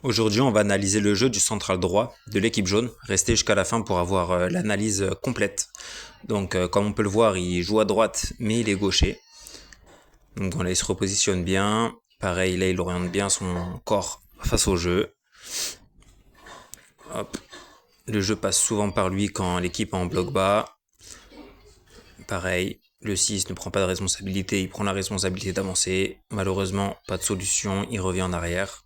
Aujourd'hui, on va analyser le jeu du central droit de l'équipe jaune. Restez jusqu'à la fin pour avoir l'analyse complète. Donc, comme on peut le voir, il joue à droite, mais il est gaucher. Donc voilà, il se repositionne bien. Pareil, là, il oriente bien son corps face au jeu. Hop. Le jeu passe souvent par lui quand l'équipe est en bloc bas. Pareil, le 6 ne prend pas de responsabilité, il prend la responsabilité d'avancer. Malheureusement, pas de solution, il revient en arrière.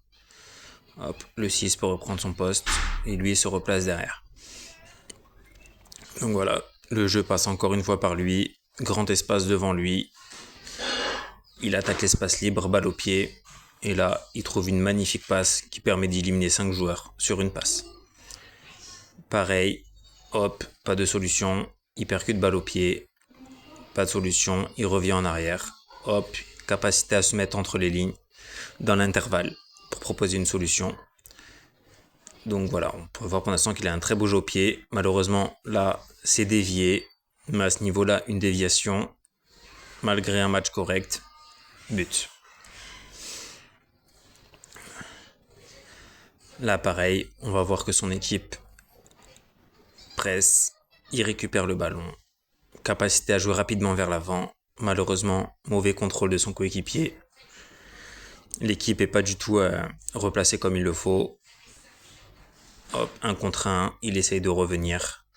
Hop, le 6 peut reprendre son poste et lui se replace derrière. Donc voilà, le jeu passe encore une fois par lui, grand espace devant lui. Il attaque l'espace libre, balle au pied. Et là, il trouve une magnifique passe qui permet d'éliminer 5 joueurs sur une passe. Pareil, hop, pas de solution. Il percute balle au pied. Pas de solution, il revient en arrière. Hop, capacité à se mettre entre les lignes dans l'intervalle pour proposer une solution. Donc voilà, on peut voir pour l'instant qu'il a un très beau jeu au pied. Malheureusement, là, c'est dévié. Mais à ce niveau-là, une déviation, malgré un match correct, but. Là, pareil, on va voir que son équipe presse, il récupère le ballon, capacité à jouer rapidement vers l'avant. Malheureusement, mauvais contrôle de son coéquipier. L'équipe est pas du tout replacée comme il le faut. Hop, 1 contre 1, il essaye de revenir.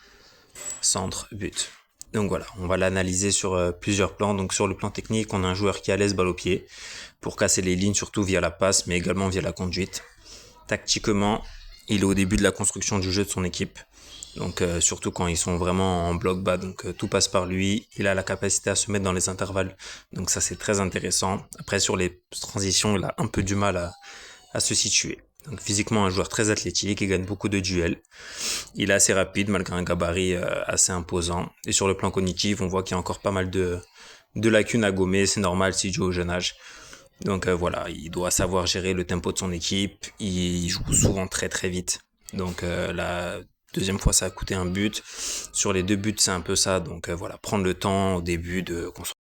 Centre, but. Donc voilà, on va l'analyser sur plusieurs plans. Donc sur le plan technique, on a un joueur qui a l'aise balle au pied pour casser les lignes, surtout via la passe, mais également via la conduite. Tactiquement, il est au début de la construction du jeu de son équipe. Donc surtout quand ils sont vraiment en bloc bas, donc tout passe par lui. Il a la capacité à se mettre dans les intervalles, donc ça c'est très intéressant. Après sur les transitions, il a un peu du mal à se situer. Donc physiquement un joueur très athlétique, il gagne beaucoup de duels. Il est assez rapide malgré un gabarit assez imposant. Et sur le plan cognitif, on voit qu'il y a encore pas mal de lacunes à gommer. C'est normal s'il joue au jeune âge. Donc voilà, il doit savoir gérer le tempo de son équipe. Il joue souvent très très vite. Donc la deuxième fois, ça a coûté un but. Sur les 2 buts, c'est un peu ça. Donc voilà, prendre le temps au début de construire